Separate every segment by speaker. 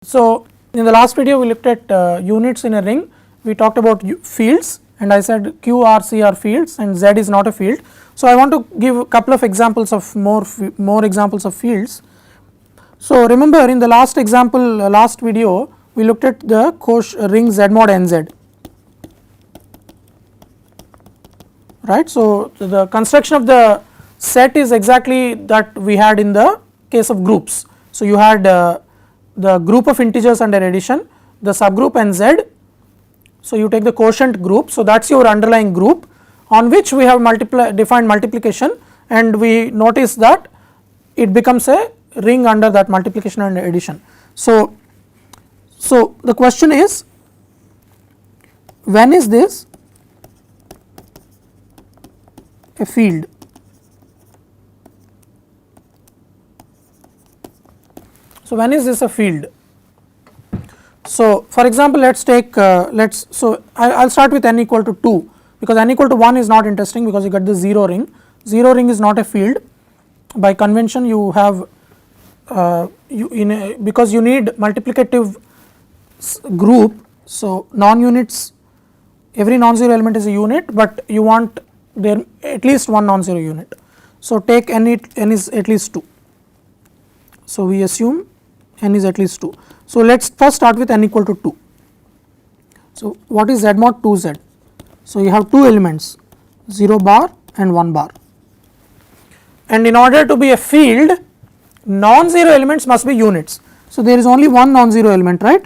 Speaker 1: So, in the last video we looked at units in a ring. We talked about fields, and I said Q, R, C are fields and Z is not a field. So, I want to give a couple of examples of more examples of fields. So, remember in the last example last video we looked at the ring Z mod NZ, right. So, the construction of the set is exactly that we had in the case of groups. So, you had the group of integers under addition, the subgroup and Z. So, you take the quotient group. So, that is your underlying group on which we have defined multiplication, and we notice that it becomes a ring under that multiplication and addition. So, the question is, when is this a field? So, when is this a field? So, for example, let us take so I will start with n equal to 2, because n equal to 1 is not interesting because you get the 0 ring. 0 ring is not a field. By convention you have because you need multiplicative group. So, non-units, every non-zero element is a unit, but you want there at least one non-zero unit. So, take n is at least 2. So, we assume n is at least 2. So, let us first start with n equal to 2. So, what is Z mod 2Z? So, you have two elements 0 bar and 1 bar, and in order to be a field, non-zero elements must be units. So, there is only one non-zero element, right.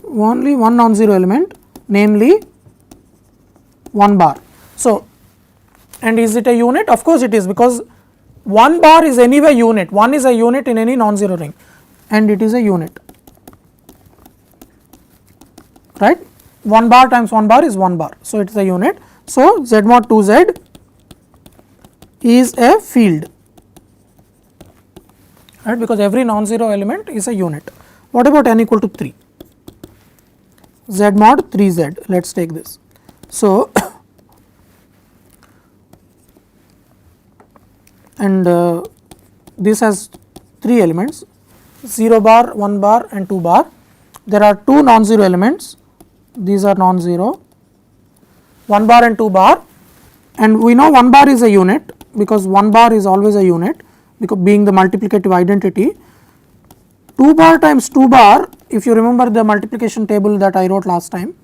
Speaker 1: Only one non-zero element, namely 1 bar. So, and is it a unit? Of course, it is, because 1 bar is anyway unit. 1 is a unit in any non-zero ring, and it is a unit, right. 1 bar times 1 bar is 1 bar. So, it is a unit. So, Z mod 2Z is a field, right, because every non-zero element is a unit. What about n equal to 3? Z mod 3Z, let us take this. So, and this has 3 elements 0 bar, 1 bar and 2 bar. There are 2 non-zero elements, these are non-zero, 1 bar and 2 bar, and we know 1 bar is a unit because 1 bar is always a unit, because being the multiplicative identity. 2 bar times 2 bar, if you remember the multiplication table that I wrote last time,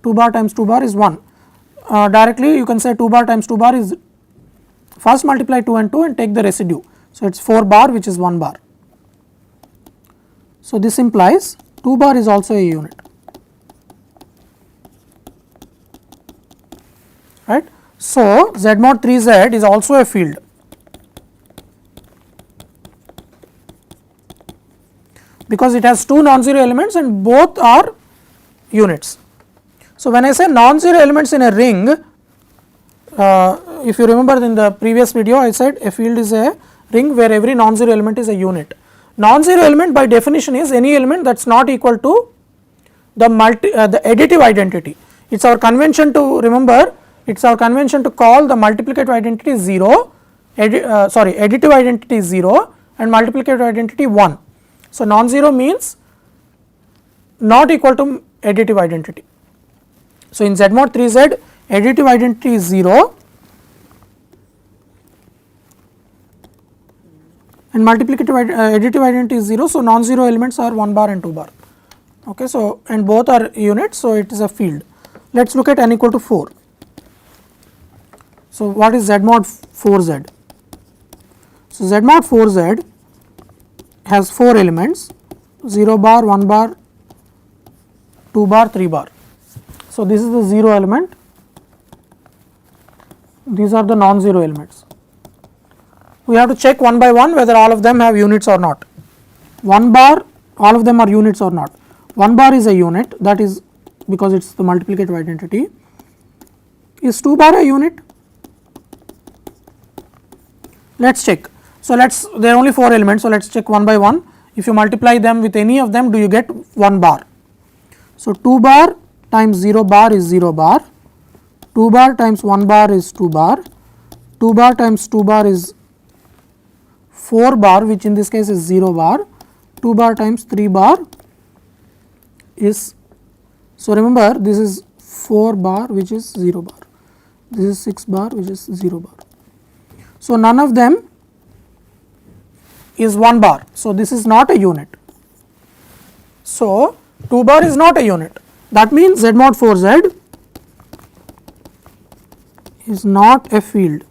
Speaker 1: 2 bar times 2 bar is 1. Directly you can say 2 bar times 2 bar is, first multiply 2 and 2 and take the residue. So, it is 4 bar, which is 1 bar. So, this implies 2 bar is also a unit, right. So, Z mod 3Z is also a field, because it has 2 non-zero elements and both are units. So, when I say non-zero elements in a ring, if you remember in the previous video I said a field is a ring where every non-zero element is a unit. Non-zero element by definition is any element that is not equal to the additive identity. It is our convention to remember, it is our convention to call the multiplicative identity 0, additive identity 0 and multiplicative identity 1. So, non-zero means not equal to additive identity. So, in Z mod 3Z additive identity is 0 and multiplicative additive identity is 0. So, non-zero elements are 1 bar and 2 bar. Okay, so, and both are units. So, it is a field. Let us look at n equal to 4. So, what is Z mod 4Z? So, Z mod 4Z has 4 elements 0 bar, 1 bar, 2 bar, 3 bar. So, this is the 0 element, these are the non-zero elements. We have to check one by one whether all of them have units or not. 1 bar, all of them are units or not. 1 bar is a unit, that is because it is the multiplicative identity. Is 2 bar a unit? Let us check. So, there are only 4 elements. So, let us check one by one. If you multiply them with any of them, do you get 1 bar? So, 2 bar times 0 bar is 0 bar, 2 bar times 1 bar is 2 bar, 2 bar times 2 bar is 4 bar, which in this case is 0 bar. 2 bar times 3 bar is, so remember this is 4 bar which is 0 bar, this is 6 bar which is 0 bar. So, none of them is 1 bar. So, this is not a unit. So, 2 bar is not a unit, that means Z mod 4 Z is not a field,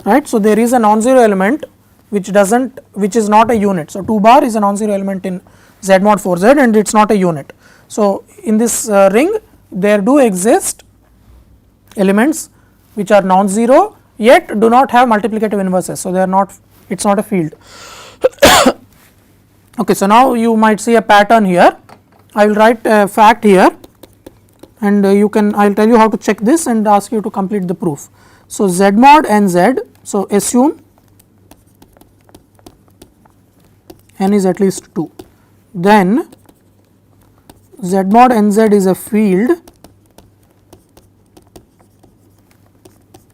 Speaker 1: right. So, there is a non-zero element which is not a unit. So, 2 bar is a non-zero element in Z mod 4 Z and it is not a unit. So, in this ring there do exist elements which are non-zero yet do not have multiplicative inverses. So, they are not, it is not a field. Okay, so, now you might see a pattern here. I will write a fact here and I will tell you how to check this and ask you to complete the proof. So, Z mod n Z, so assume n is at least 2, then Z mod n Z is a field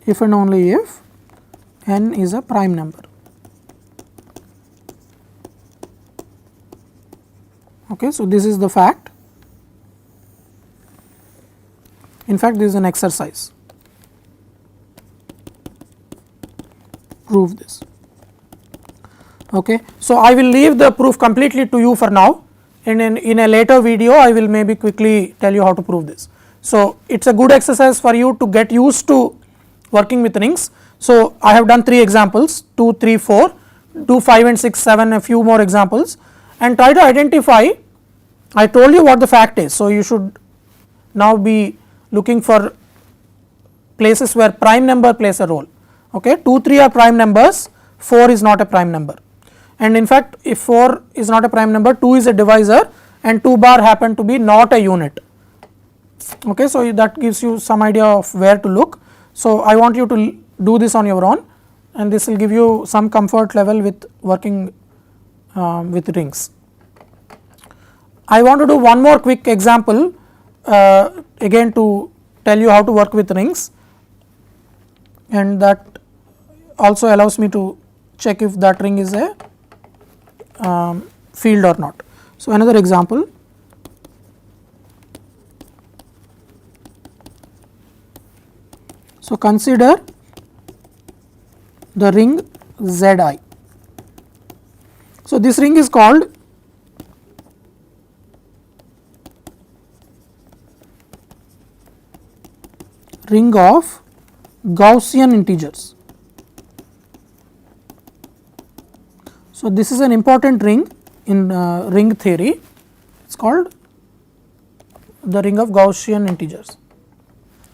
Speaker 1: if and only if n is a prime number. Okay, so, this is the fact. In fact, this is an exercise. Prove this. Okay. So, I will leave the proof completely to you for now, and in a later video I will maybe quickly tell you how to prove this. So, it is a good exercise for you to get used to working with rings. So, I have done 3 examples, 2, 3, 4, do 5 and 6, 7, a few more examples and try to identify. I told you what the fact is. So, you should now be looking for places where prime number plays a role. Okay. 2, 3 are prime numbers, 4 is not a prime number, and in fact, if 4 is not a prime number, 2 is a divisor and 2 bar happen to be not a unit. Okay. So, that gives you some idea of where to look. So, I want you to do this on your own and this will give you some comfort level with working with rings. I want to do one more quick example again to tell you how to work with rings, and that also allows me to check if that ring is a field or not. So, another example. So, consider the ring Zi. So, this ring is called ring of Gaussian integers. So, this is an important ring in ring theory, it is called the ring of Gaussian integers.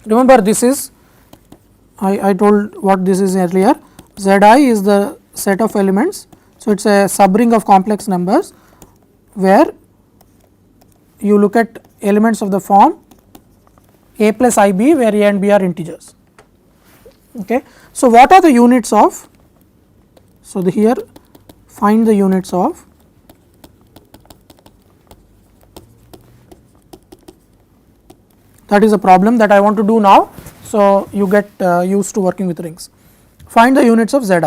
Speaker 1: Remember, this is, I told what this is earlier, Zi is the set of elements. So, it is a subring of complex numbers where you look at elements of the form a plus ib where a and b are integers. Okay. So, what are the units of? So, here find the units of that is a problem that I want to do now. So, you get used to working with rings. Find the units of Zi.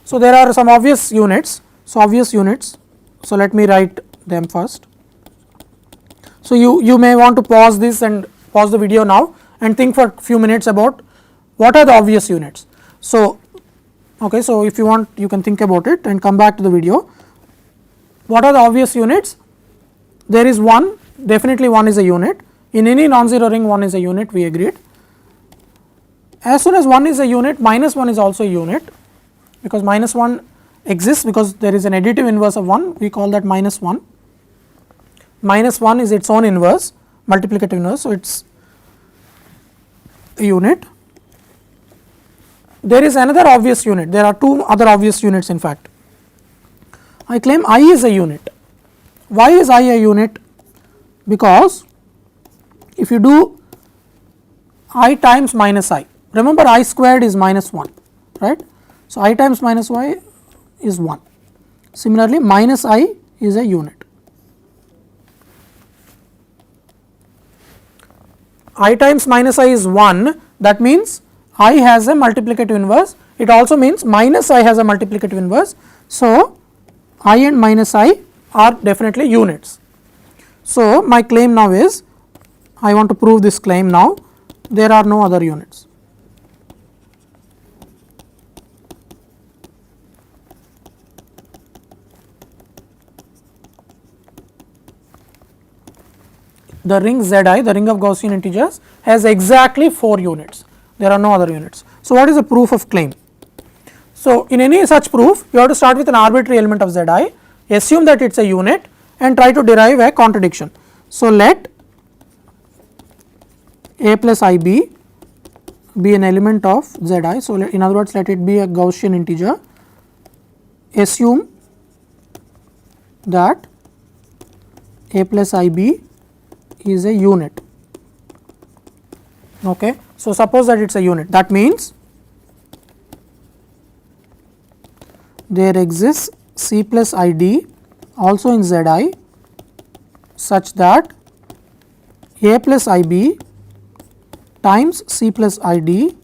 Speaker 1: So, there are some obvious units. So, obvious units. So, let me write them first. So, you may want to pause this and pause the video now and think for a few minutes about what are the obvious units. So, okay, so if you want you can think about it and come back to the video. What are the obvious units? There is 1, definitely 1 is a unit. In any non-zero ring 1 is a unit, we agreed. As soon as 1 is a unit, minus 1 is also a unit, because minus 1 exists because there is an additive inverse of 1, we call that minus 1. Minus 1 is its own inverse, multiplicative inverse. So, it is a unit. There is another obvious unit, there are 2 other obvious units in fact. I claim I is a unit. Why is I a unit? Because if you do I times minus I, remember I squared is minus 1, right. So, I times minus y is 1. Similarly, minus I is a unit. I times minus I is 1, that means I has a multiplicative inverse, it also means minus I has a multiplicative inverse. So, I and minus I are definitely units. So, my claim now is, I want to prove this claim now, there are no other units. The ring Zi, the ring of Gaussian integers, has exactly 4 units, there are no other units. So, what is the proof of claim? So, in any such proof, you have to start with an arbitrary element of Zi, assume that it is a unit and try to derive a contradiction. So, let a plus I b be an element of Zi. So, in other words, let it be a Gaussian integer, assume that a plus I b is a unit. Okay. So, suppose that it is a unit, that means there exists C plus I d also in Zi such that a plus I b times C plus I d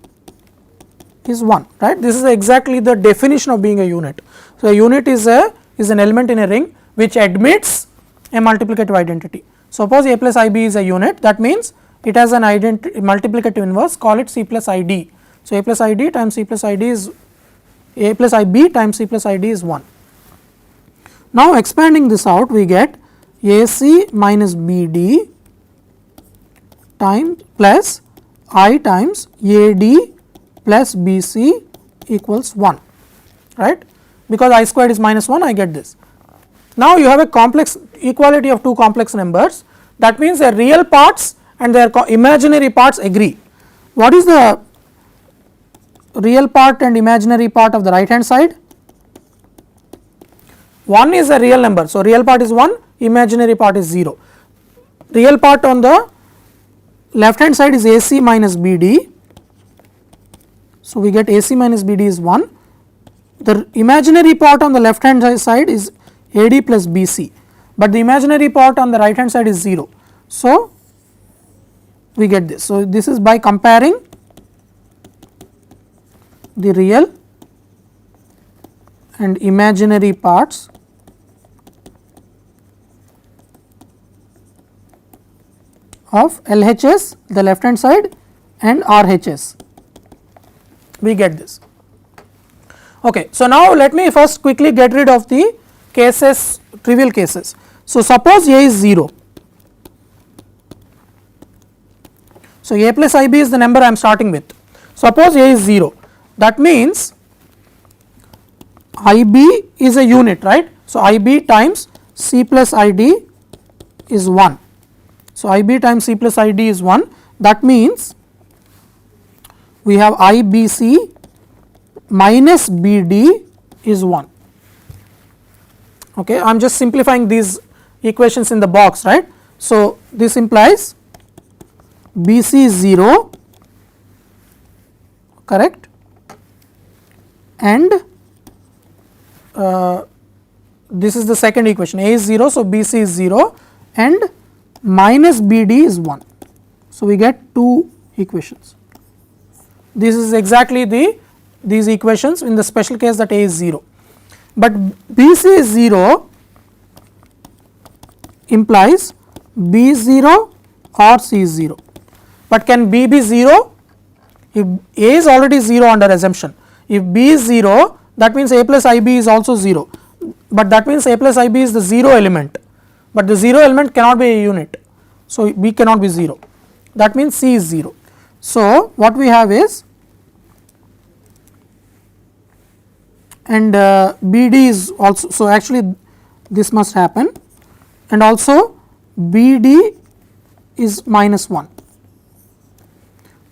Speaker 1: is 1, right. This is exactly the definition of being a unit. So, a unit is an element in a ring which admits a multiplicative identity. Suppose a plus I b is a unit, that means it has an multiplicative inverse, call it C plus I d. So, a plus I d times C plus I d is a plus I b times C plus I d is 1. Now, expanding this out, we get a c minus b d times plus I times a d plus b c equals 1, right, because I squared is minus 1, I get this. Now, you have a complex equality of two complex numbers, that means their real parts and their imaginary parts agree. What is the real part and imaginary part of the right hand side? 1 is a real number. So, real part is 1, imaginary part is 0. Real part on the left hand side is AC minus BD. So, we get AC minus BD is 1. The imaginary part on the left hand side is AD plus BC, but the imaginary part on the right hand side is 0. So, we get this. So, this is by comparing the real and imaginary parts of LHS, the left hand side, and RHS, we get this. Okay. So, now let me first quickly get rid of the cases, trivial cases. So, suppose A is 0. So, A plus IB is the number I am starting with. Suppose A is 0, that means IB is a unit, right. So, IB times C plus ID is 1. So, IB times C plus ID is 1, that means we have IBC minus BD is 1. Okay. I am just simplifying these equations in the box, right. So, this implies BC is 0, correct, and this is the second equation, A is 0. So, BC is 0 and minus BD is 1. So, we get two equations. This is exactly these equations in the special case that A is 0, but BC is 0 implies B is 0 or C is 0, but can B be 0? If A is already 0 under assumption, if B is 0, that means A plus IB is also 0, but that means A plus IB is the 0 element, but the 0 element cannot be a unit. So, B cannot be 0, that means C is 0. So, what we have is, and BD is also, so actually this must happen, and also BD is minus 1.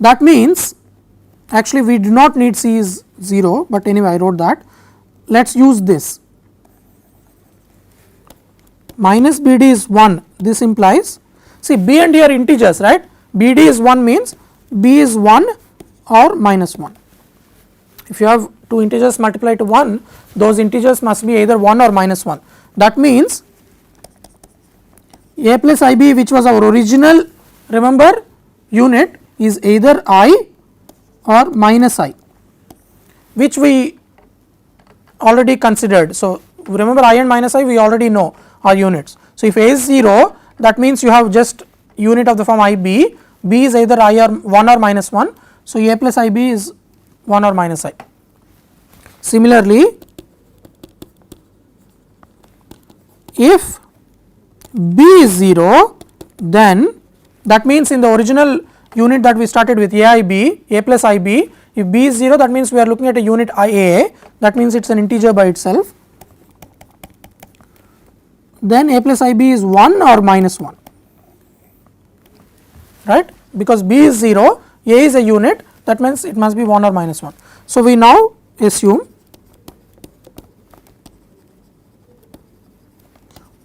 Speaker 1: That means actually we do not need C is 0, but anyway I wrote that. Let us use this, minus BD is 1, this implies, see B and D are integers, right. BD is 1 means B is 1 or minus 1. If you have two integers multiplied to 1, those integers must be either 1 or minus 1. That means A plus IB, which was our original, remember, unit, is either I or minus I, which we already considered. So, remember I and minus I we already know are units. So, if A is 0, that means you have just unit of the form IB, B is either I or 1 or minus 1. So, A plus IB is 1 or minus I. Similarly, if B is 0, then that means in the original unit that we started with AIB, A plus IB, if B is 0, that means we are looking at a unit IA, that means it is an integer by itself. Then A plus IB is 1 or minus 1, right, because B is 0, A is a unit, that means it must be 1 or minus 1. So, we now assume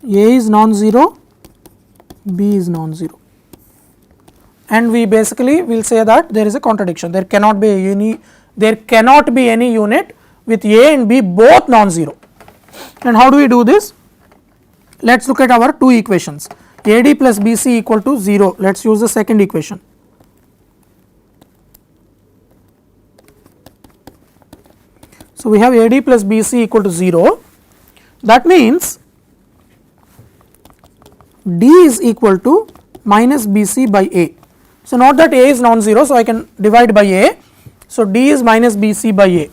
Speaker 1: A is non-zero, B is non-zero, and we basically will say that there is a contradiction. There cannot be any unit with A and B both non-zero. And how do we do this? Let us look at our two equations. AD plus BC equal to 0. Let us use the second equation. So, we have AD plus BC equal to 0. That means D is equal to minus BC by A. So, note that A is non-zero, so I can divide by A. So, D is minus BC by A.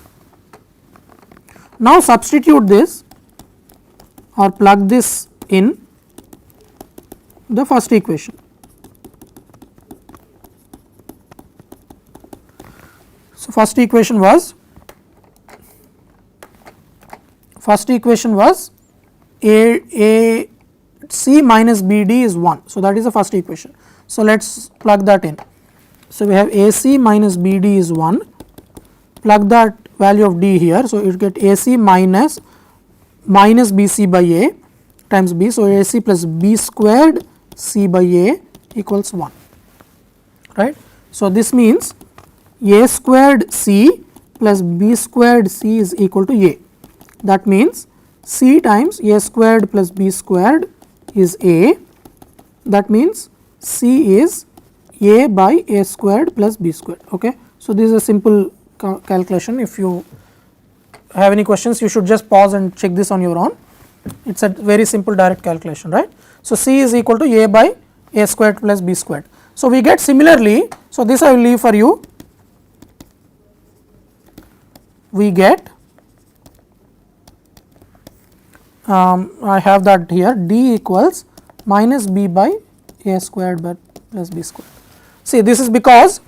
Speaker 1: Now, substitute this or plug this in the first equation. So, first equation was A C minus BD is 1. So, that is the first equation. So, let us plug that in. So, we have AC minus BD is 1, plug that value of D here. So, you get AC minus BC by A times B. So, AC plus B squared C by A equals 1, right. So, this means A squared C plus B squared C is equal to A. That means C times A squared plus B squared is A, that means C is A by A squared plus B squared. Okay. So, this is a simple calculation. If you have any questions, you should just pause and check this on your own. It is a very simple direct calculation, right. So, C is equal to A by A squared plus B squared. So, we get similarly, so this I will leave for you, we get I have that here, D equals minus B by A squared plus B squared. See, this is because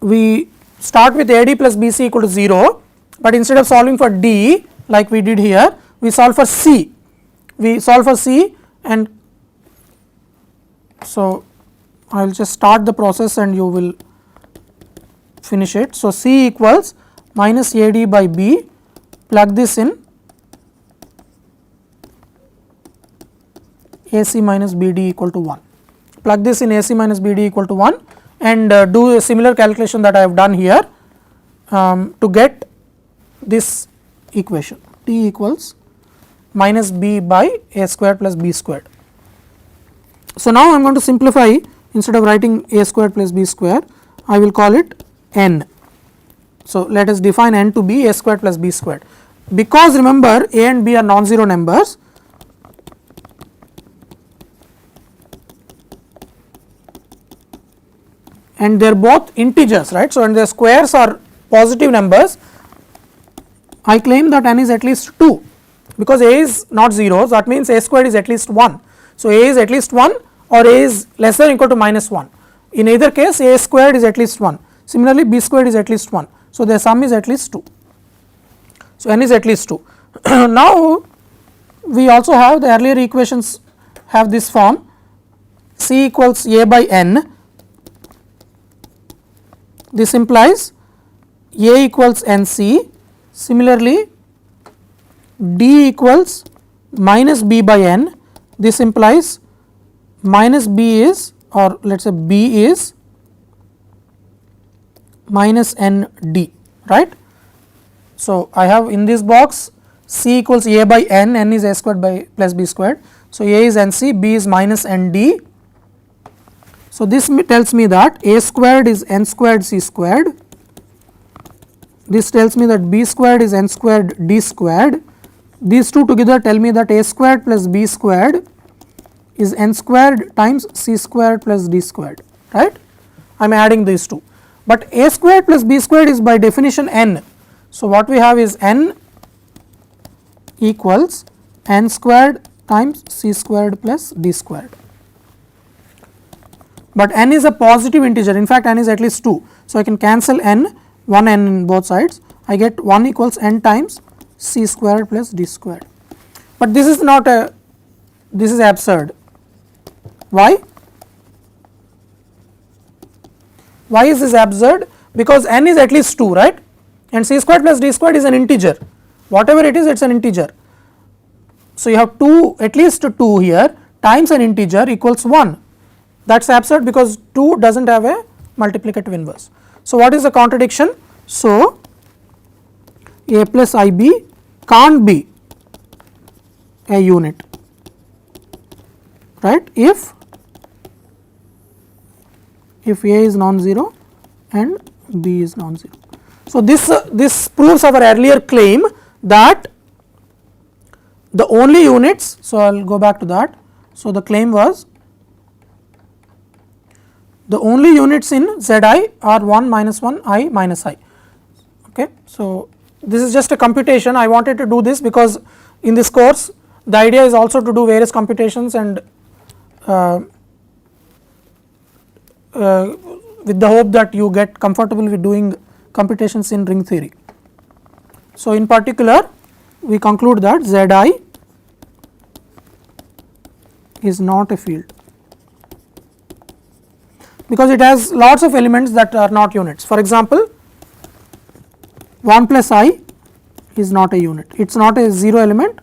Speaker 1: we start with AD plus BC equal to 0, but instead of solving for D like we did here, we solve for C. We solve for C, and so I will just start the process and you will finish it. So, C equals minus AD by B, plug this in, AC minus BD equal to 1. Plug this in AC minus BD equal to 1 and do a similar calculation that I have done here to get this equation, T equals minus B by A squared plus B squared. So, now I am going to simplify, instead of writing A squared plus B squared, I will call it N. So, let us define N to be A squared plus B squared, because remember A and B are non-zero numbers. And they are both integers, right. So, and their squares are positive numbers. I claim that N is at least 2, because A is not 0, so that means A squared is at least 1. So, A is at least 1 or A is less than or equal to minus 1. In either case, A squared is at least 1. Similarly, B squared is at least 1. So, their sum is at least 2. So, N is at least 2. Now, we also have the earlier equations have this form, C equals A by N. This implies A equals NC. Similarly, D equals minus B by N. This implies minus B is, or let us say B is minus ND, right. So, I have in this box C equals A by N, N is A squared by plus B squared. So, A is NC, B is minus ND. So, this tells me that a squared is n squared c squared, this tells me that b squared is n squared d squared, these two together tell me that a squared plus b squared is n squared times c squared plus d squared, right. I am adding these two, but a squared plus b squared is by definition n. So, what we have is n equals n squared times c squared plus d squared, but n is a positive integer, in fact n is at least 2. So, I can cancel n, one n in both sides, I get 1 equals n times c squared plus d squared, but this is not a, this is absurd. Why? Why is this absurd? Because n is at least 2, right, and c squared plus d squared is an integer, whatever it is an integer. So, you have 2, at least 2 here times an integer equals 1, that is absurd because 2 does not have a multiplicative inverse. So, what is the contradiction? So, a plus ib can't be a unit, right, if a is non-zero and b is non-zero. So, this proves our earlier claim that the only units, so I will go back to that. So, the claim was the only units in Z I are 1 minus 1 I minus I. Okay. So, this is just a computation, I wanted to do this because in this course the idea is also to do various computations and with the hope that you get comfortable with doing computations in ring theory. So, in particular we conclude that Z I is not a field because it has lots of elements that are not units. For example, 1 plus I is not a unit, it is not a 0 element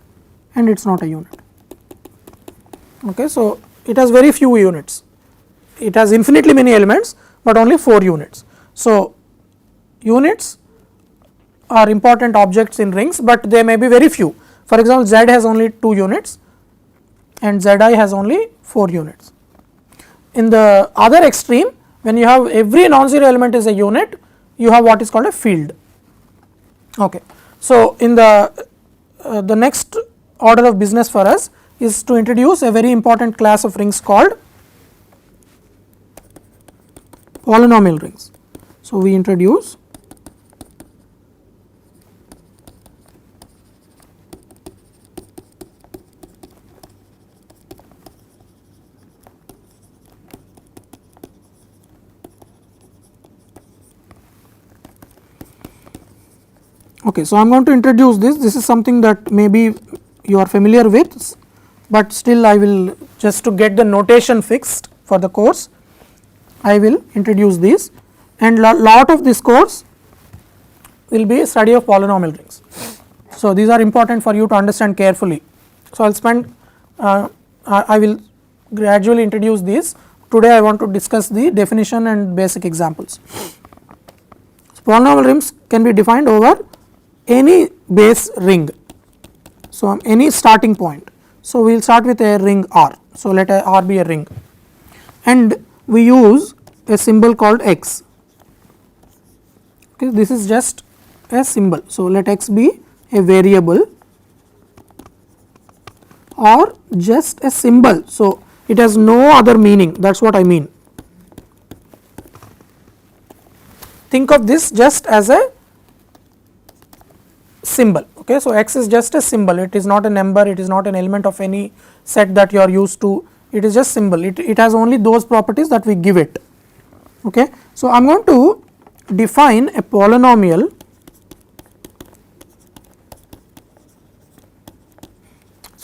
Speaker 1: and it is not a unit. Okay. So, it has very few units, it has infinitely many elements, but only 4 units. So, units are important objects in rings, but they may be very few. For example, Z has only 2 units and Z I has only 4 units. In the other extreme, when you have every non-zero element is a unit, you have what is called a field. Okay. So, in the next order of business for us is to introduce a very important class of rings called polynomial rings. So, we introduce okay. So, I am going to introduce this is something that maybe you are familiar with, but still I will, just to get the notation fixed for the course, I will introduce these, and lot of this course will be a study of polynomial rings. So, these are important for you to understand carefully. So, I will spend I will gradually introduce these. Today I want to discuss the definition and basic examples. So, polynomial rings can be defined over any base ring. So, any starting point. So, we will start with a ring R. So, let R be a ring and we use a symbol called x. Okay, this is just a symbol. So, let x be a variable or just a symbol. So, it has no other meaning, that is what I mean. Think of this just as a symbol. Okay. So, x is just a symbol, it is not a number, it is not an element of any set that you are used to, it is just symbol, it has only those properties that we give it. Okay. So, I am going to define a polynomial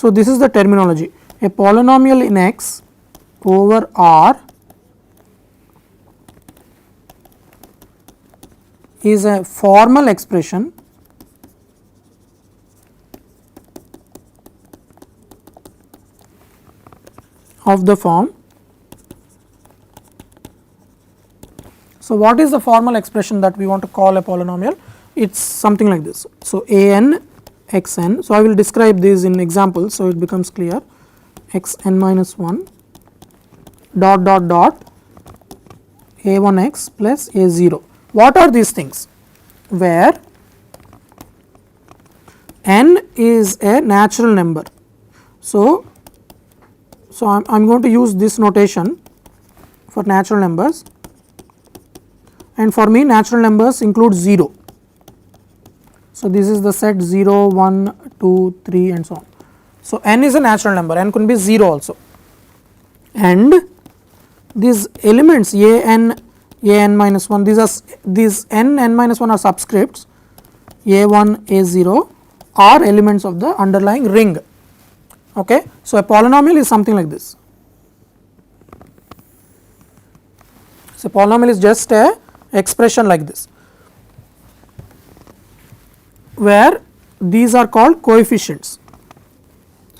Speaker 1: So, this is the terminology. A polynomial in X over R is a formal expression of the form. So, what is the formal expression that we want to call a polynomial? It is something like this. So, a n x n. So, I will describe these in examples, so it becomes clear. X n minus 1 dot dot dot a1x plus a0. What are these things? Where n is a natural number. So I'm going to use this notation for natural numbers, and for me natural numbers include 0. So this is the set 0, 1, 2, 3 and so on. So n is a natural number, n could be 0 also, and these elements an minus 1, these n minus 1 are subscripts, a1 a0 are elements of the underlying ring. Okay. So a polynomial is something like this. So polynomial is just a expression like this, where these are called coefficients.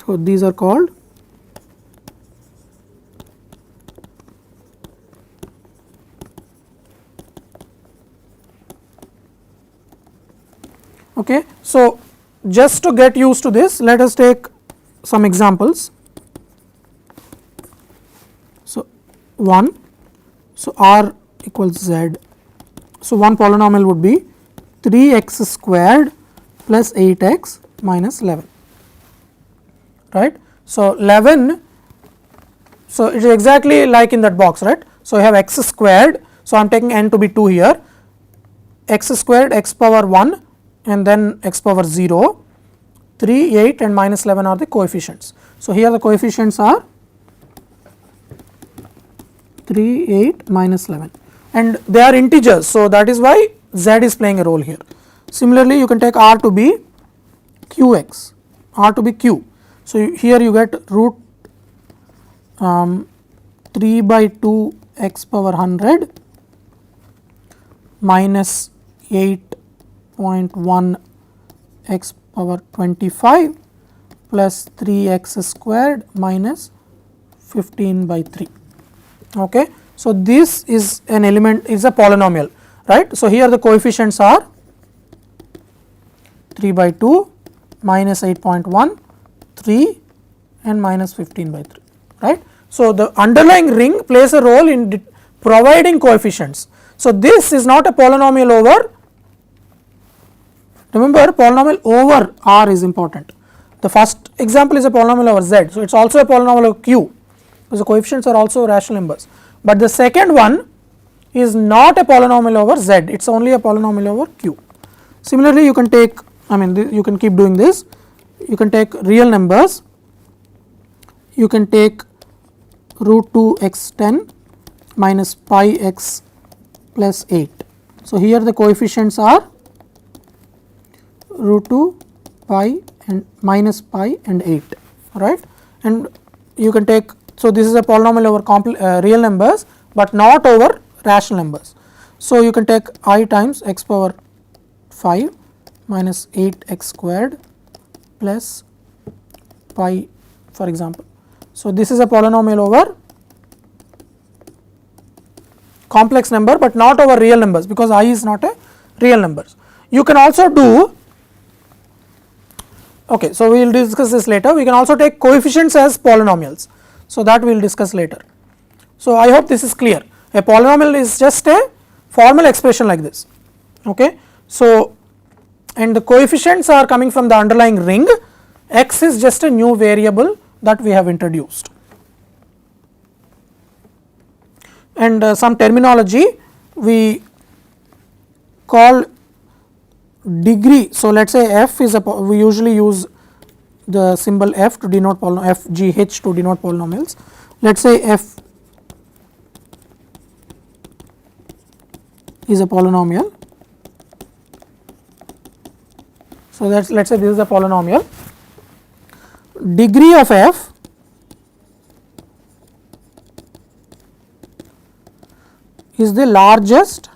Speaker 1: So these are called okay. So just to get used to this, let us take some examples. So 1, so r equals z. So one polynomial would be 3x squared plus 8x minus 11, right. So 11, so it is exactly like in that box, right. So I have x squared, so I am taking n to be 2 here, x squared, x power 1 and then x power 0, 3, 8 and minus 11 are the coefficients. So here the coefficients are 3, 8, minus 11 and they are integers. So that is why z is playing a role here. Similarly, you can take r to be qx, r to be q. So here you get root 3 by 2 x power 100 minus 8.1 x power 25 plus 3x squared minus 15 by 3. Okay. So this is an element, is a polynomial, right. So here the coefficients are 3 by 2 minus 8.1, 3 and minus 15 by 3, right. So the underlying ring plays a role in providing coefficients. So this is not a polynomial over, remember polynomial over r is important. The first example is a polynomial over z, so it is also a polynomial over q because the coefficients are also rational numbers, but the second one is not a polynomial over z, it is only a polynomial over q. Similarly, you can take, I mean you can keep doing this, you can take real numbers, you can take root 2 x 10 minus pi x plus 8. So here the coefficients are root 2 pi and minus pi and 8, right, and you can take, so this is a polynomial over real numbers, but not over rational numbers. So you can take I times x power 5 minus 8 x squared plus pi, for example. So this is a polynomial over complex number, but not over real numbers because I is not a real numbers. You can also do, okay, so we will discuss this later. We can also take coefficients as polynomials, so that we will discuss later. So I hope this is clear. A polynomial is just a formal expression like this. Okay. So and the coefficients are coming from the underlying ring, x is just a new variable that we have introduced. And some terminology we call degree. So let us say f is a, we usually use the symbol f to denote f g h to denote polynomials. Let us say f is a polynomial. So let us say this is a polynomial. Degree of f is the largest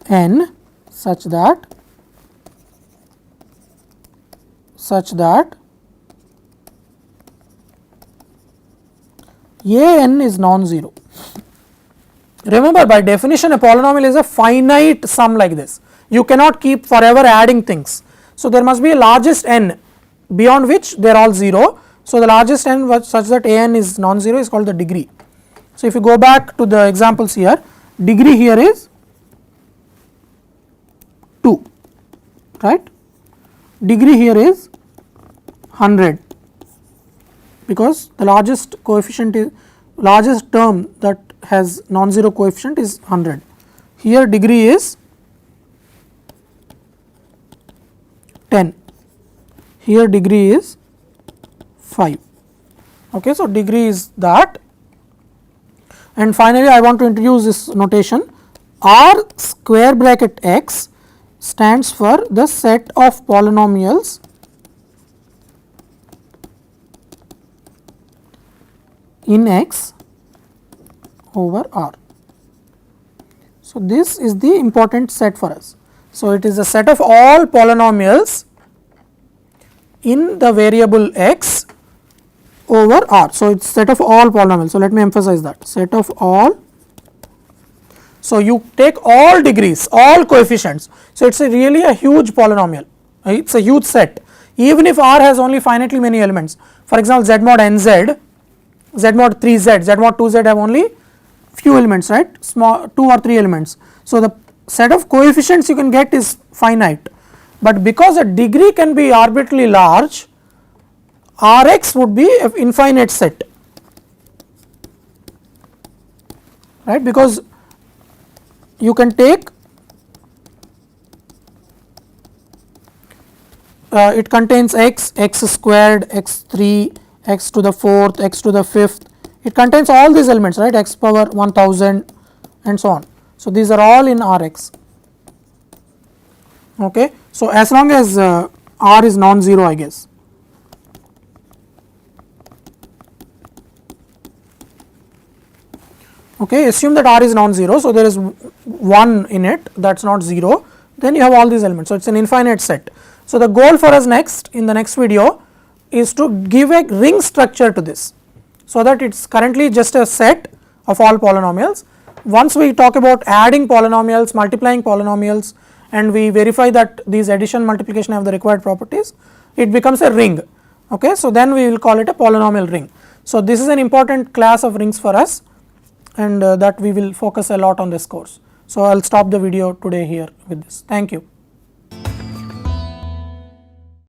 Speaker 1: n such that a n is non-zero. Remember, by definition a polynomial is a finite sum like this, you cannot keep forever adding things. So there must be a largest n beyond which they are all 0. So the largest n such that a n is non-zero is called the degree. So, if you go back to the examples here, degree here is 2, right, degree here is 100, because the largest coefficient is largest term that has non-zero coefficient is 100. Here degree is 10, here degree is 5. Okay, so, degree is that, and finally, I want to introduce this notation R square bracket x stands for the set of polynomials in X over R. So, this is the important set for us. So, it is a set of all polynomials in the variable X over R. So, it is set of all polynomials. So, let me emphasize that set of all. So, you take all degrees, all coefficients. So, it is really a huge polynomial, it is a huge set, even if R has only finitely many elements. For example, Z mod n z, Z mod 3z, Z mod 2z have only few elements, right, small 2 or 3 elements. So, the set of coefficients you can get is finite, but because a degree can be arbitrarily large, R x would be an infinite set, right, because you can take it contains x, x squared, x 3, x to the 4th, x to the 5th, it contains all these elements, right, x power 1000 and so on. So, these are all in R x. Okay. So, as long as R is non-zero, I guess. Okay, assume that R is non-zero. So, there is 1 in it, that is not 0, then you have all these elements. So, it is an infinite set. So, the goal for us next in the next video is to give a ring structure to this, so that it is currently just a set of all polynomials. Once we talk about adding polynomials, multiplying polynomials, and we verify that these addition multiplication have the required properties, it becomes a ring. Okay. So, then we will call it a polynomial ring. So, this is an important class of rings for us, and that we will focus a lot on this course. So, I will stop the video today here with this. Thank you.